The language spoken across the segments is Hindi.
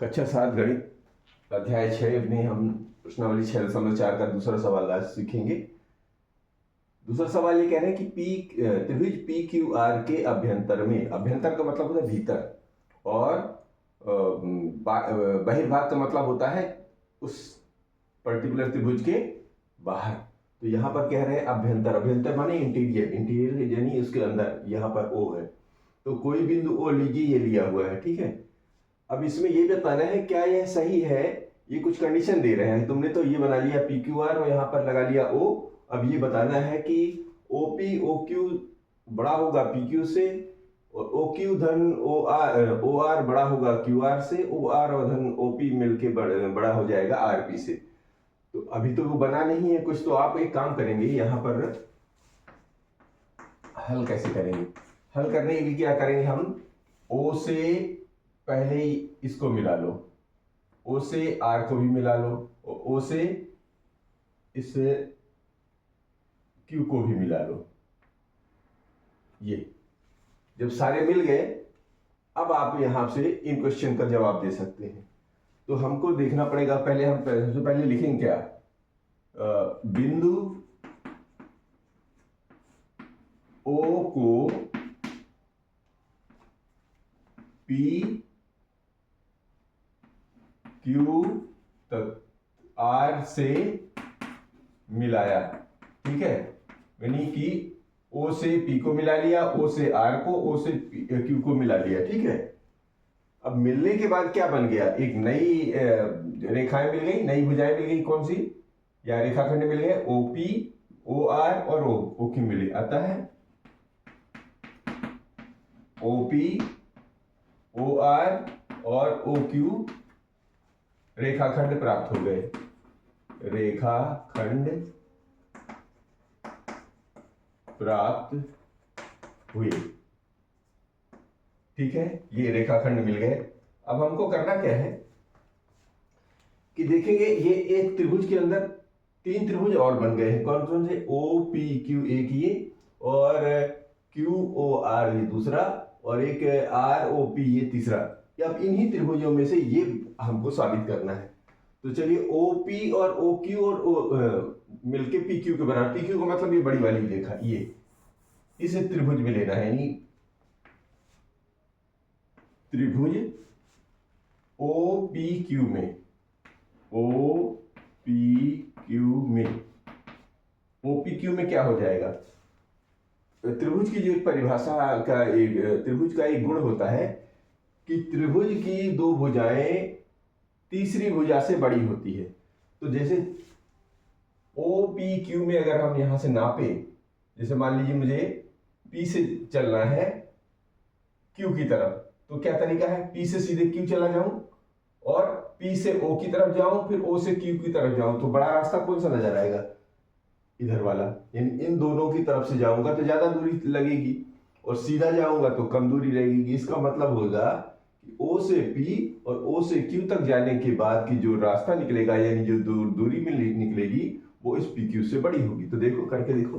कक्षा 7 गणित अध्याय 6 में हम प्रश्नावली 6.4 का दूसरा सवाल आज सीखेंगे। दूसरा सवाल ये कह रहे हैं कि त्रिभुज पी क्यू आर के अभ्यंतर में, अभ्यंतर का मतलब होता है भीतर, और बहिर्भाग का मतलब होता है उस पर्टिकुलर त्रिभुज के बाहर। तो यहाँ पर कह रहे हैं अभ्यंतर, अभ्यंतर माने इंटीरियर, इंटीरियर यानी उसके अंदर। यहाँ पर ओ है तो कोई बिंदु ओ लीजिए, ये लिया हुआ है, ठीक है। अब इसमें ये बताना है क्या यह सही है। ये कुछ कंडीशन दे रहे हैं, तुमने तो ये बना लिया पी क्यू आर और यहाँ पर लगा लिया ओ। अब ये बताना है कि ओ पी ओ क्यू बड़ा होगा पी क्यू से, और ओ क्यू धन ओ आर बड़ा होगा क्यू आर से, ओ आर और धन ओ पी मिलके बड़ा हो जाएगा आर पी से। तो अभी तो वो बना नहीं है कुछ, तो आप एक काम करेंगे, यहाँ पर हल कैसे करेंगे। हल करने के लिए क्या करेंगे, हम ओ से पहले ही इसको मिला लो, ओ से आर को भी मिला लो, और ओ से इस क्यू को भी मिला लो। ये जब सारे मिल गए, अब आप यहां से इन क्वेश्चन का जवाब दे सकते हैं। तो हमको देखना पड़ेगा, पहले हम सबसे पहले लिखेंगे क्या, बिंदु ओ को पी क्यू तक आर से मिलाया, ठीक है। यानी कि ओ से पी को मिला लिया, ओ से आर को, ओ से क्यू को मिला लिया, ठीक है। अब मिलने के बाद क्या बन गया, एक नई रेखाएं मिल गई, नई भुजाएं मिल गई। कौन सी, या रेखाखंड मिल गए, ओ पी ओ आर और ओ क्यू मिले। आता है ओ पी ओ आर और ओ क्यू रेखाखंड प्राप्त हो गए, रेखाखंड प्राप्त हुए, ठीक है। ये रेखाखंड मिल गए। अब हमको करना क्या है कि देखेंगे, ये एक त्रिभुज के अंदर 3 त्रिभुज और बन गए हैं। कौन कौन से, ओ पी क्यू एक ये, और क्यू ओ आर ये दूसरा, और एक आर ओ पी ये तीसरा। अब इन्हीं त्रिभुजों में से ये हमको साबित करना है। तो चलिए, ओ पी और ओ क्यू और मिलके पी क्यू के बराबर। पी क्यू का मतलब ये बड़ी वाली रेखा, ये इसे त्रिभुज में लेना है, यानी त्रिभुज ओ पी क्यू में, ओ पी क्यू में, ओ पी क्यू में क्या हो जाएगा, त्रिभुज की जो एक परिभाषा का, एक त्रिभुज का एक गुण होता है कि त्रिभुज की 2 भुजाएं तीसरी भुजा से बड़ी होती है। तो जैसे ओ पी क्यू में अगर हम यहां से नापे, जैसे मान लीजिए मुझे पी से चलना है क्यू की तरफ, तो क्या तरीका है, पी से सीधे क्यू चला जाऊं और पी से ओ की तरफ जाऊं, फिर ओ से क्यू की तरफ जाऊं। तो बड़ा रास्ता कौन सा नजर आएगा, इधर वाला। यानी इन दोनों की तरफ से जाऊंगा तो ज्यादा दूरी लगेगी, और सीधा जाऊंगा तो कम दूरी लगेगी। इसका मतलब होगा कि ओ से पी और ओ से क्यू तक जाने के बाद की जो रास्ता निकलेगा, यानी जो दूरी में निकलेगी, वो इस पी क्यू से बड़ी होगी। तो देखो, करके देखो,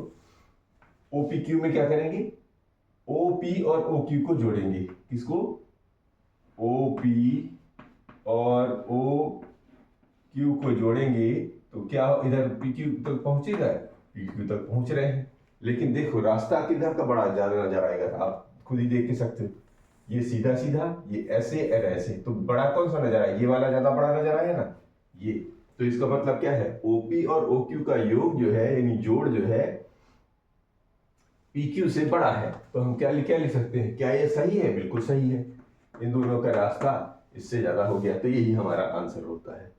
ओ पी क्यू में क्या करेंगे, ओ पी और ओ क्यू को जोड़ेंगे। किसको, ओ पी और ओ क्यू को जोड़ेंगे तो क्या इधर पी क्यू तक पहुंचेगा, पी क्यू तक पहुंच रहे हैं। लेकिन देखो, रास्ता किधर का बड़ा ज्यादा नजर आएगा, आप खुद ही देख के सकते हो। ये सीधा सीधा, ये ऐसे और ऐसे, तो बड़ा कौन सा नजर आएगा, ये वाला ज्यादा बड़ा नजर आएगा ना, ये। तो इसका मतलब क्या है, ओपी और ओक्यू का योग जो है, यानी जोड़ जो है, PQ से बड़ा है। तो हम क्या लिख सकते हैं, क्या ये सही है, बिल्कुल सही है। इन दोनों का रास्ता इससे ज्यादा हो गया, तो यही हमारा आंसर होता है।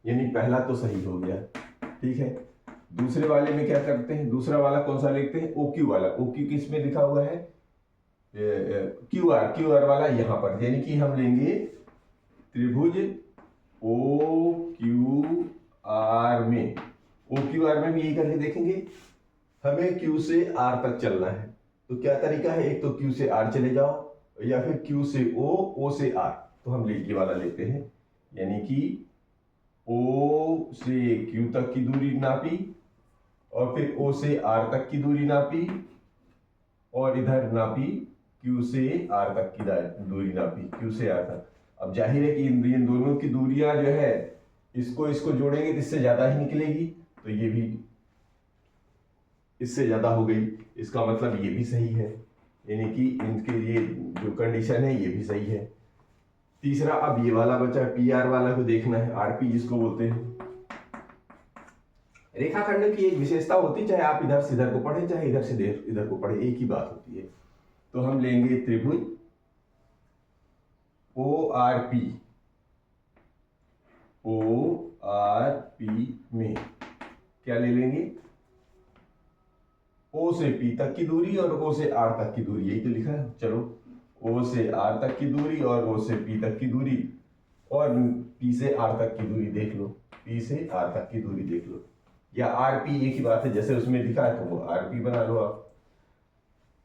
यानी पहला तो सही हो गया, ठीक है। दूसरे वाले में क्या करते हैं, दूसरा वाला कौन सा लिखते हैं, OQ वाला। OQ किस में लिखा हुआ है, QR वाला यहाँ पर। यानी कि हम लेंगे त्रिभुज OQR में, OQR में भी यही करके देखेंगे। हमें Q से R तक चलना है, तो क्या तरीका है, एक तो Q से R चले जाओ, या फिर Q से O से R। तो हम ये वाला लेते हैं, यानी कि O से Q तक की दूरी नापी, और फिर O से R तक की दूरी नापी, और इधर नापी Q से R तक की दूरी नापी, Q से R तक। अब जाहिर है कि इन दोनों की दूरियां जो है इसको जोड़ेंगे तो इससे ज्यादा ही निकलेगी, तो ये भी इससे ज्यादा हो गई, इसका मतलब ये भी सही है, यानी कि इनके ये जो कंडीशन है ये भी सही है। तीसरा अब ये वाला बचा, पी आर वाला को देखना है, आरपी जिसको बोलते हैं। रेखाखंड की एक विशेषता होती है, चाहे आप इधर से इधर को पढ़े चाहे इधर से इधर को पढ़े, एक ही बात होती है। तो हम लेंगे त्रिभुज O R P, O R P में क्या ले लेंगे, ओ से पी तक की दूरी और ओ से आर तक की दूरी, यही तो लिखा है। चलो ओ से आर तक की दूरी और ओ से पी तक की दूरी और पी से आर तक की दूरी देख लो, पी से आर तक की दूरी देख लो, या आर पी एक ही बात है, जैसे उसमें लिखा है तो वो आर पी बना लो आप।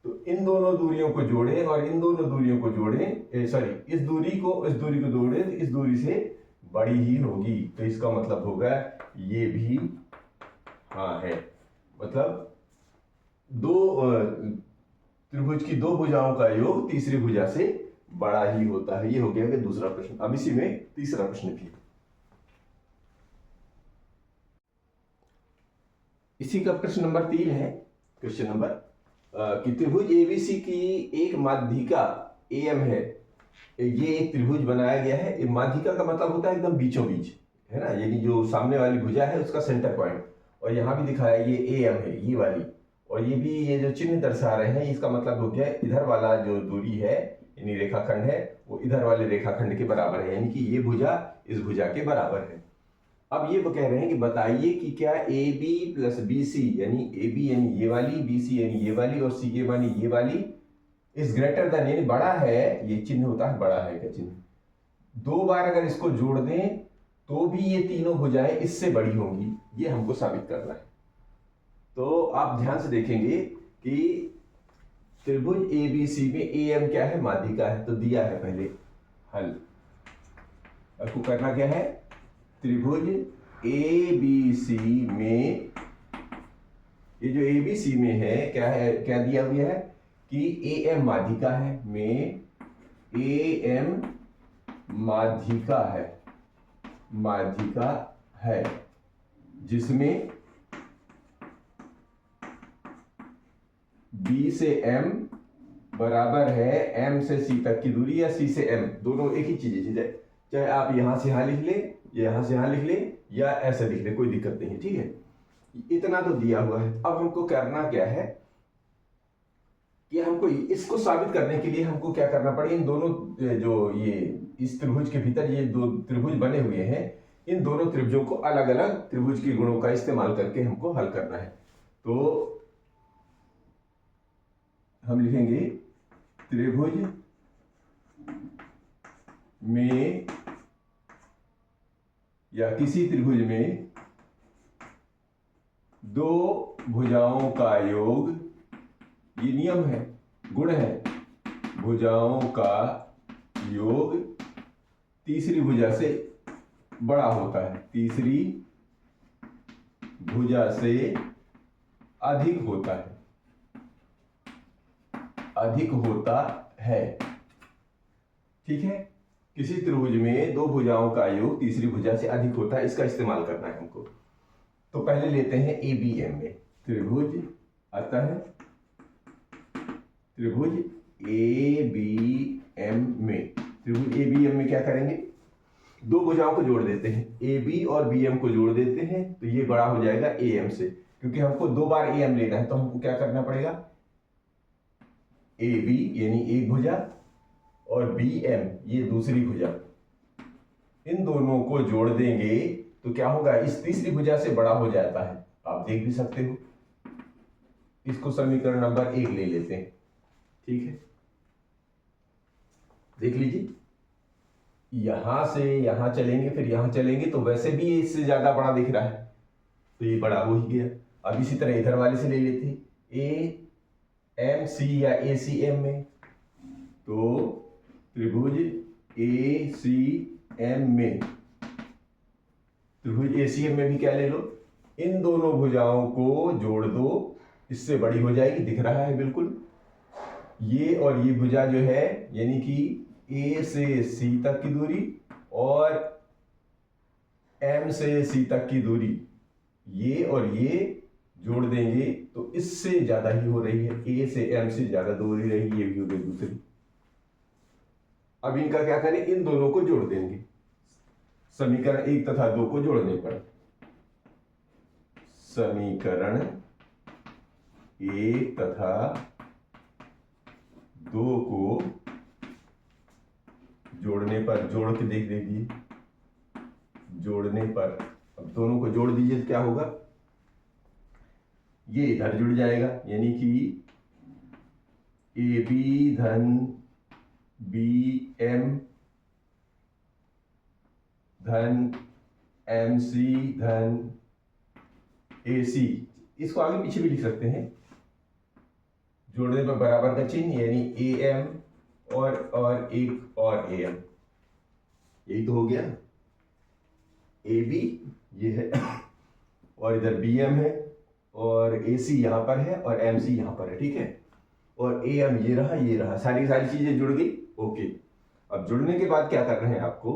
तो इन दोनों दूरियों को जोड़ें और इन दोनों दूरियों को जोड़ें, सॉरी इस दूरी को जोड़ें तो इस दूरी से बड़ी ही होगी, तो इसका मतलब होगा ये भी हाँ है, मतलब दो त्रिभुज की दो भुजाओं का योग तीसरी भुजा से बड़ा ही होता है। ये हो गया कि दूसरा प्रश्न। अब इसी में तीसरा प्रश्न भी, इसी का प्रश्न नंबर 3 है। क्वेश्चन नंबर कि त्रिभुज एबीसी की एक माध्यिका एम है, ये एक त्रिभुज बनाया गया है। माध्यिका का मतलब होता है एकदम बीचों बीच, है ना, यानी जो सामने वाली भुजा है उसका सेंटर पॉइंट, और यहाँ भी दिखाया ये एम है ये वाली, और ये भी ये जो चिन्ह दर्शा रहे हैं इसका मतलब हो गया इधर वाला जो दूरी है यानी रेखाखंड है वो इधर वाले रेखाखंड के बराबर है, यानी कि ये भुजा इस भुजा के बराबर है। अब ये वो कह रहे हैं कि बताइए कि क्या A B plus B C, यानी ए बी यानी ये वाली, बी सी यानी ये वाली और सी ए यानी ये वाली, इज ग्रेटर देन यानी बड़ा है, ये चिन्ह होता है बड़ा है का चिन्ह, दो बार अगर इसको जोड़ दें तो भी ये तीनों भुजाएं इससे बड़ी होंगी, ये हमको साबित करना है। तो आप ध्यान से देखेंगे कि त्रिभुज ए बी सी में ए एम क्या है, माध्यिका है, तो दिया है पहले हल। आपको करना क्या है, त्रिभुज ए बी सी में, ये जो ए बी सी में है क्या दिया हुआ है कि ए एम माध्यिका है, में ए एम माध्यिका है जिसमें B से M बराबर है M से C तक की दूरी, या C से M, दोनों एक ही चीज है, चाहे आप यहां से यहां लिख ले, यहां से यहां लिख ले, या ऐसे लिख ले, कोई दिक्कत नहीं है, ठीक है। इतना तो दिया हुआ है। अब हमको करना क्या है कि हमको इसको साबित करने के लिए हमको क्या करना पड़ेगा, इन दोनों जो ये इस त्रिभुज के भीतर ये दो त्रिभुज बने हुए हैं, इन दोनों त्रिभुजों को अलग अलग त्रिभुज के गुणों का इस्तेमाल करके हमको हल करना है। तो हम लिखेंगे त्रिभुज में या किसी त्रिभुज में दो भुजाओं का योग, ये नियम है, गुण है, भुजाओं का योग तीसरी भुजा से बड़ा होता है, तीसरी भुजा से अधिक होता है, ठीक है। किसी त्रिभुज में दो भुजाओं का योग तीसरी भुजा से अधिक होता है, इसका इस्तेमाल करना है हमको। तो पहले लेते हैं ए बी एम में त्रिभुज आता है, त्रिभुज ए बी एम में, त्रिभुज ए बी एम में क्या करेंगे, दो भुजाओं को जोड़ देते हैं, ए बी और बी एम को जोड़ देते हैं, तो ये बड़ा हो जाएगा ए एम से, क्योंकि हमको दो बार ए एम लेना है, तो हमको क्या करना पड़ेगा, ए बी यानी एक भुजा और बी एम ये दूसरी भुजा, इन दोनों को जोड़ देंगे तो क्या होगा, इस तीसरी भुजा से बड़ा हो जाता है, आप देख भी सकते हो। इसको समीकरण नंबर 1 ले लेते हैं, ठीक है, देख लीजिए, यहां से यहां चलेंगे फिर यहां चलेंगे तो वैसे भी इससे ज्यादा बड़ा दिख रहा है, तो ये बड़ा हो ही गया। अब इसी तरह इधर वाले से ले लेते हैं, ए एम सी या ए सी एम में, तो त्रिभुज ए सी एम में, त्रिभुज ए सी एम में भी क्या ले लो, इन दोनों भुजाओं को जोड़ दो, इससे बड़ी हो जाएगी, दिख रहा है बिल्कुल, ये और ये भुजा जो है यानी कि ए से सी तक की दूरी और एम से सी तक की दूरी, ये और ये जोड़ देंगे तो इससे ज्यादा ही हो रही है, ए से एम से ज्यादा दूरी रही, ये भी हो गई दूसरी। अब इनका क्या करें, इन दोनों को जोड़ देंगे समीकरण 1 तथा 2 को जोड़ने पर। समीकरण 1 तथा 2 को जोड़ने पर, जोड़ के देख लीजिए, जोड़ने पर अब दोनों को जोड़ दीजिए तो क्या होगा, ये इधर जुड़ जाएगा, यानी कि ए बी धन बी एम धन एम सी धन ए सी, इसको आगे पीछे भी लिख सकते हैं, जोड़ने पर बराबर का चिन्ह, यानी ए एम और एक और ए एम, यही तो हो गया। ए बी ये है और इधर बी एम है और ए सी यहां पर है और एम सी यहां पर है, ठीक है, और ए एम ये रहा, ये रहा, सारी सारी चीजें जुड़ गई। ओके, अब जुड़ने के बाद क्या कर रहे हैं आपको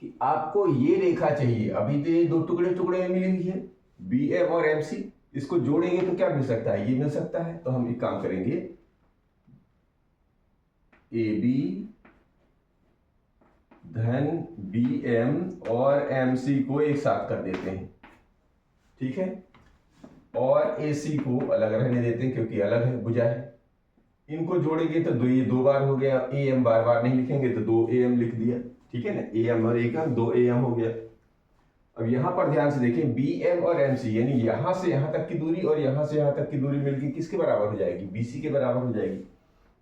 कि आपको ये रेखा चाहिए, अभी तो ये दो टुकड़े टुकड़े में मिली हुई है बी एम और एम सी, इसको जोड़ेंगे तो क्या मिल सकता है, ये मिल सकता है। तो हम एक काम करेंगे, ए बी धन बी एम और एम सी को एक साथ कर देते हैं, ठीक है, और ए सी को अलग रहने देते हैं क्योंकि अलग है, भुजा है। इनको जोड़ेंगे तो ये दो बार हो गया, ए एम बार बार नहीं लिखेंगे तो 2 ए एम लिख दिया, ठीक है ना, ए एम और ए का 2 ए एम हो गया। अब यहां पर ध्यान से देखें, बी एम और एम सी यानी यहां से यहां तक की दूरी और यहां से यहां तक की दूरी मिलकर किसके बराबर हो जाएगी, बी सी के बराबर हो जाएगी।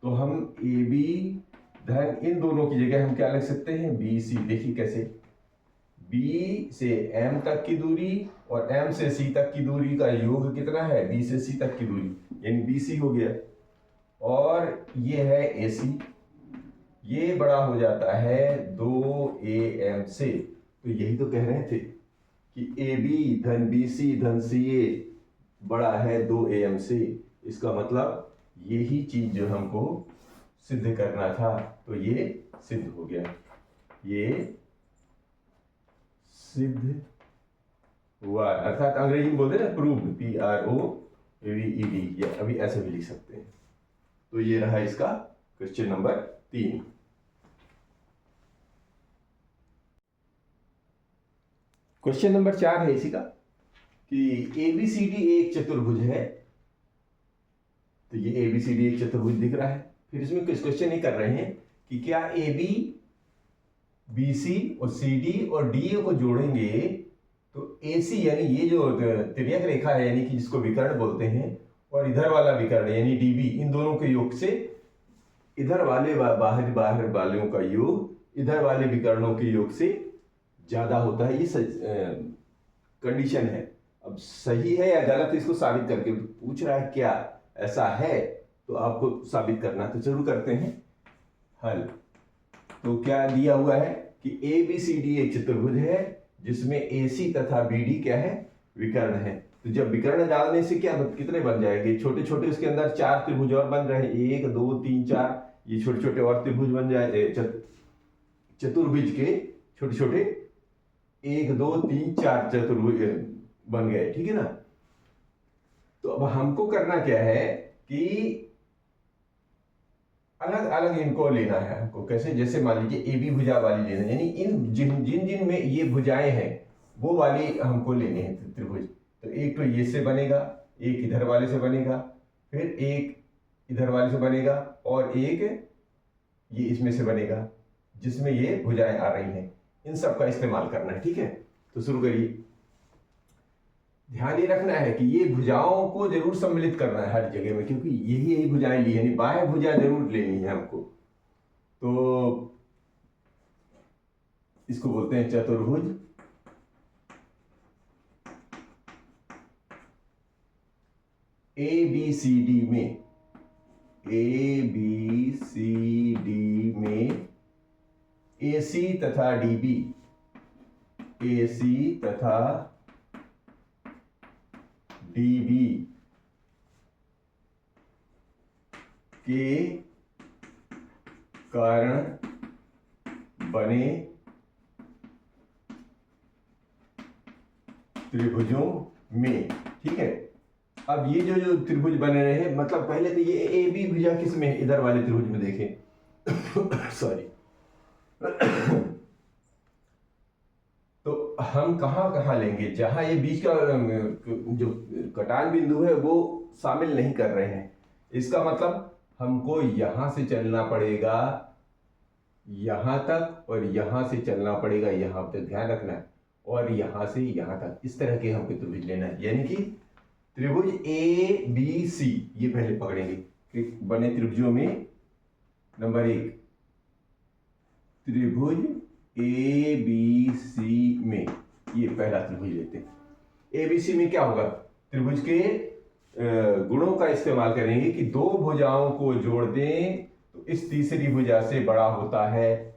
तो हम ए बी धन इन दोनों की जगह हम क्या लिख सकते हैं, बी सी। देखिए कैसे, बी से एम तक की दूरी और एम से सी तक की दूरी का योग कितना है, बी से सी तक की दूरी, यानी बी सी हो गया, और ये है ए सी, ये बड़ा हो जाता है 2 ए एम से। तो यही तो कह रहे थे कि ए बी धन बी सी धन सी ए बड़ा है 2 ए एम से, इसका मतलब यही चीज जो हमको सिद्ध करना था, तो ये सिद्ध हो गया, ये सिद्ध हुआ, अर्थात अंग्रेजी में बोलते हैं ना proved, P R O V E D, या अभी ऐसे भी लिख सकते हैं। तो ये रहा इसका क्वेश्चन नंबर 3। क्वेश्चन नंबर 4 है इसी का कि एबीसीडी एक चतुर्भुज है, तो ये एबीसीडी एक चतुर्भुज दिख रहा है। फिर इसमें कुछ क्वेश्चन ये कर रहे हैं कि क्या ए बी बी सी और सी डी और डी ए को जोड़ेंगे तो ए सी यानी ये जो तिर्यक रेखा है, यानी कि जिसको विकर्ण बोलते हैं, और इधर वाला विकर्ण यानी डी बी, इन दोनों के योग से इधर वाले बाहर बाहर वालों का योग इधर वाले विकर्णों के योग से ज्यादा होता है, ये कंडीशन है। अब सही है या गलत इसको साबित करके पूछ रहा है, क्या ऐसा है, तो आपको साबित करना, तो जरूर करते हैं हल। तो क्या दिया हुआ है कि ए बी सी डी एक चतुर्भुज है जिसमें ए सी तथा बी डी क्या है, विकर्ण है। तो जब विकर्ण डालने से क्या कितने बन जाएंगे, छोटे छोटे, उसके अंदर 4 त्रिभुज और बन रहे हैं, 1 2 3 4, ये छोटे छोटे और त्रिभुज बन जाए, चतुर्भुज के छोटे छोटे 1 2 3 4 चतुर्भुज बन गए, ठीक है ना। तो अब हमको करना क्या है कि अलग अलग इनको लेना है हमको, कैसे, जैसे मान लीजिए ए बी भुजा वाली लेना है, यानी इन जिन जिन जिन में ये भुजाएं हैं वो वाली हमको लेने हैं त्रिभुज। तो एक तो ये से बनेगा, एक इधर वाले से बनेगा, फिर एक इधर वाले से बनेगा, और एक ये इसमें से बनेगा जिसमें ये भुजाएं आ रही हैं। इन सब का इस्तेमाल करना है, ठीक है। तो शुरू करिए। ध्यान ये रखना है कि ये भुजाओं को जरूर सम्मिलित करना है हर जगह में, क्योंकि यही भुजाएं ली है, बाह्य भुजा जरूर लेनी है हमको। तो इसको बोलते हैं चतुर्भुज ए बी सी डी में, ए बी सी डी में ए सी तथा डी बी, ए सी तथा डी बी के कर्ण बने त्रिभुजों में। ठीक है, अब ये जो त्रिभुज बने रहे, मतलब पहले तो ये ए बी भुजा किस में, इधर वाले त्रिभुज में देखें सॉरी तो हम कहाँ कहाँ लेंगे, जहां ये बीच का जो कटान बिंदु है वो शामिल नहीं कर रहे हैं। इसका मतलब हमको यहां से चलना पड़ेगा यहां तक, और यहां से चलना पड़ेगा यहां तक, ध्यान रखना, और यहां से यहां तक। इस तरह के हमको त्रिभुज लेना है, यानी कि त्रिभुज ए बी सी, ये पहले पकड़ेंगे कि बने त्रिभुजों में। नंबर 1, त्रिभुज ए बी सी में, ये पहला त्रिभुज लेते हैं। ए बी सी में क्या होगा, त्रिभुज के गुणों का इस्तेमाल करेंगे कि दो भुजाओं को जोड़ दें तो इस तीसरी भुजा से बड़ा होता है।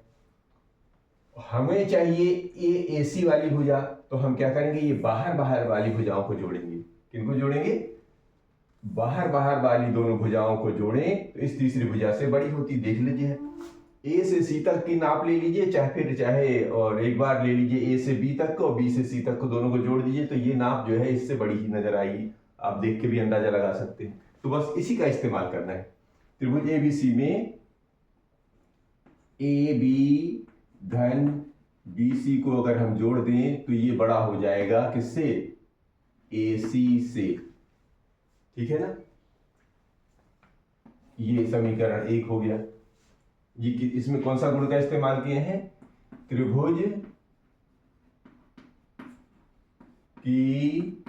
हमें चाहिए ये एसी वाली भुजा, तो हम क्या करेंगे, ये बाहर बाहर वाली भुजाओं को जोड़ेंगे। किनको जोड़ेंगे, बाहर बाहर वाली दोनों भुजाओं को जोड़ें तो इस तीसरी भुजा से बड़ी होती। देख लीजिए, ए से सी तक की नाप ले लीजिए, चाहे और एक बार ले लीजिए ए से बी तक को, बी से सी तक को, दोनों को जोड़ दीजिए तो ये नाप जो है इससे बड़ी ही नजर आएगी। आप देख के भी अंदाजा लगा सकते हैं। तो बस इसी का इस्तेमाल करना है। त्रिभुज ए बी सी में ए बी धन बी सी को अगर हम जोड़ दें तो ये बड़ा हो जाएगा किससे, ए सी से। ठीक है ना, ये समीकरण 1 हो गया। ये इसमें कौन सा गुण का इस्तेमाल किए हैं, त्रिभुज की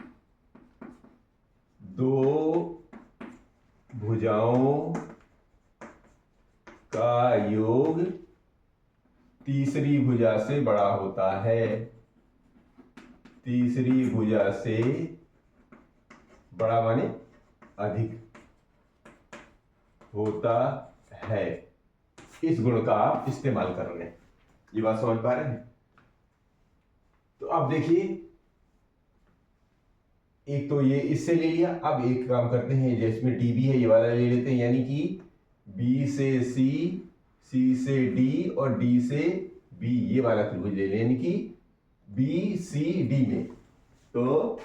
दो भुजाओं का योग तीसरी भुजा से बड़ा होता है। तीसरी भुजा से बड़ा माने अधिक होता है। इस गुण का आप इस्तेमाल कर रहे हैं। ये बात समझ पा रहे हैं। तो अब देखिए, एक तो ये इससे ले लिया। अब एक काम करते हैं, जिसमें डी बी है ये वाला ले लेते हैं, यानी कि बी से सी, सी से डी और डी से बी, ये वाला त्रिभुज ले लें, यानी कि बी सी डी में। तो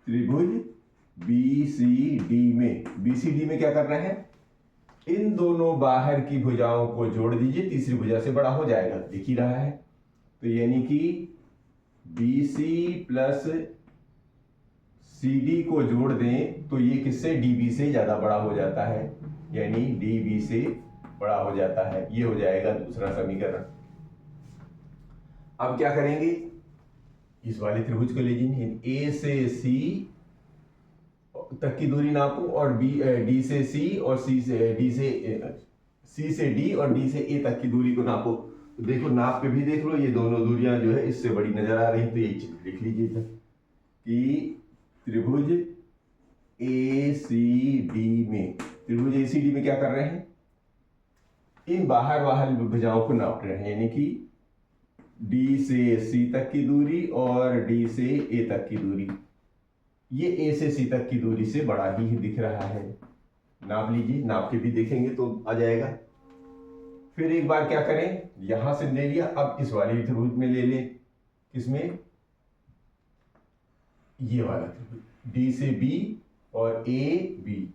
त्रिभुज बी सी डी में, बी सी डी में क्या करना है, इन दोनों बाहर की भुजाओं को जोड़ दीजिए, तीसरी भुजा से बड़ा हो जाएगा, दिख ही रहा है। तो यानी कि B C plus C D को जोड़ दें तो ये किससे, डी बी से ज्यादा बड़ा हो जाता है, यानी डी बी से बड़ा हो जाता है। ये हो जाएगा दूसरा समीकरण। अब क्या करेंगे, इस वाले त्रिभुज को ले लीजिए, ए से सी तक की दूरी नापो और बी डी से सी और सी से डी से सी से डी और डी से ए तक की दूरी को नापो। तो देखो, नाप के भी देख लो, ये दोनों दूरियां जो है इससे बड़ी नजर आ रही। तो ये चित्र लिख लीजिए इधर कि त्रिभुज ए सी डी में, त्रिभुज ए सी डी में क्या कर रहे हैं, इन बाहर बाहर भुजाओं को नाप रहे हैं, यानी कि डी से सी तक की दूरी और डी से ए तक की दूरी। ये ए से सी तक की दूरी से बड़ा ही दिख रहा है। नाप लीजिए, नाप के भी देखेंगे तो आ जाएगा। फिर एक बार क्या करें, यहां से ले लिया, अब इस वाले त्रिभुज में ले लें, किसमें, ये वाला त्रिभुज डी से बी और ए बी,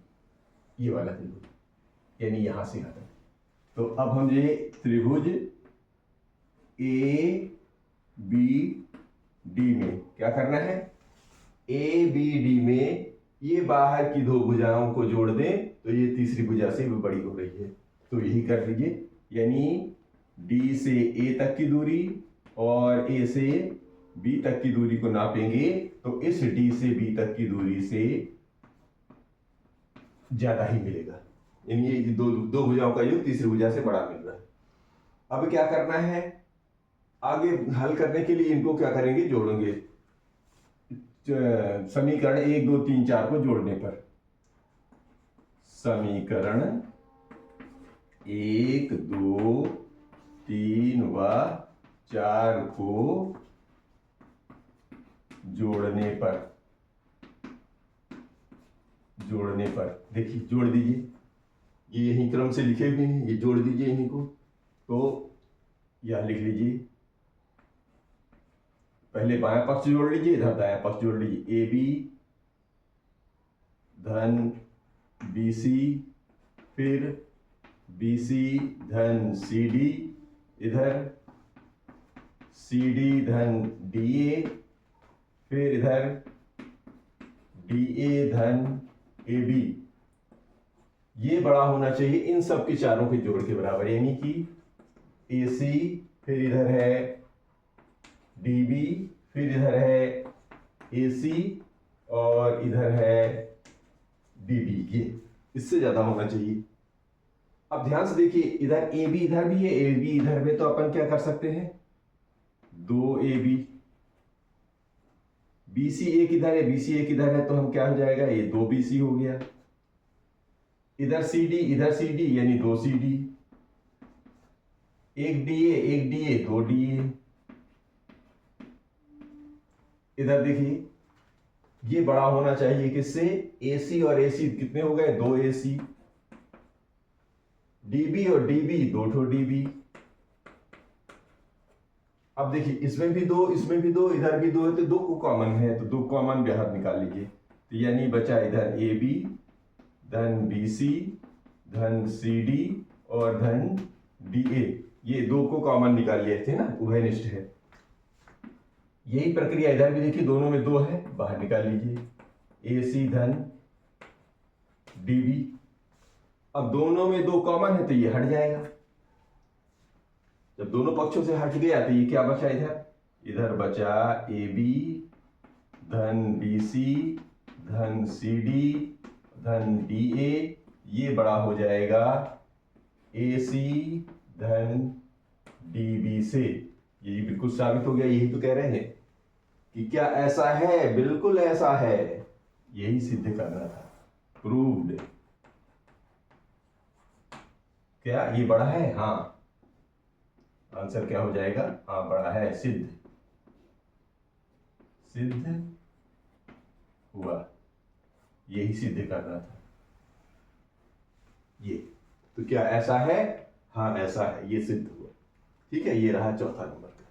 ये वाला त्रिभुज, यानी यहां से यहां तक। तो अब हम ये त्रिभुज ए बी डी में क्या करना है, ए बी डी में ये बाहर की दो भुजाओं को जोड़ दें तो ये तीसरी भुजा से भी बड़ी हो रही है। तो यही कर लीजिए, यानी डी से ए तक की दूरी और ए से बी तक की दूरी को नापेंगे तो इस डी से बी तक की दूरी से ज्यादा ही मिलेगा, यानी ये दो भुजाओं का योग तीसरी भुजा से बड़ा मिल रहा है। अब क्या करना है, आगे हल करने के लिए इनको क्या करेंगे, जोड़ेंगे। समीकरण 1 2 3 4 को जोड़ने पर, समीकरण 1 2 3 व 4 को जोड़ने पर देखिए, जोड़ दीजिए। ये यहीं क्रम से लिखे हुए हैं, ये जोड़ दीजिए इन्हीं को। तो यह लिख लीजिए, पहले बायां पक्ष जोड़ लीजिए, इधर दायां पक्ष जोड़ लीजिए। ए बी धन बी सी, फिर बी सी धन सी डी, इधर सी डी धन डी ए, फिर इधर डी ए धन ए बी। ये बड़ा होना चाहिए इन सब के चारों के जोड़ के बराबर, यानी कि ए सी, फिर इधर है डी बी, फिर इधर है ए सी, और इधर है डी बी। ये इससे ज्यादा होना चाहिए। अब ध्यान से देखिए, इधर ए बी इधर भी है, ए बी इधर भी, तो अपन क्या कर सकते हैं, 2AB, BC एक इधर है, BC एक इधर है, तो हम क्या हो जाएगा, ये 2BC हो गया। इधर CD इधर CD, यानी 2CD, एक DA एक DA 2DA। इधर देखिए, ये बड़ा होना चाहिए किससे, AC और AC कितने हो गए, 2AC। DB और DB 2 DB। अब देखिए, इसमें भी 2, इसमें भी 2, इधर भी 2 है, तो 2 को कॉमन है, तो 2 कॉमन बाहर निकाल लीजिए। तो यानी बचा इधर AB धन BC धन CD और धन DA। ये 2 को कॉमन निकाल लिए थे ना, उभयनिष्ठ है। यही प्रक्रिया इधर भी देखिए, दोनों में 2 है, बाहर निकाल लीजिए AC धन DB। अब दोनों में 2 कॉमन है, तो ये हट जाएगा। जब दोनों पक्षों से हट गया तो ये क्या बचा, इधर बचा AB धन BC धन CD धन DA। ये बड़ा हो जाएगा AC धन DB से। ये बिल्कुल साबित हो गया, यही तो कह रहे हैं कि क्या ऐसा है, बिल्कुल ऐसा है, यही सिद्ध करना था, प्रूव्ड। क्या ये बड़ा है, हाँ, आंसर क्या हो जाएगा, हाँ बड़ा है, सिद्ध, सिद्ध हुआ, यही सिद्ध करना था ये। तो क्या ऐसा है, हाँ ऐसा है, ये सिद्ध हुआ। ठीक है, ये रहा चौथा नंबर का।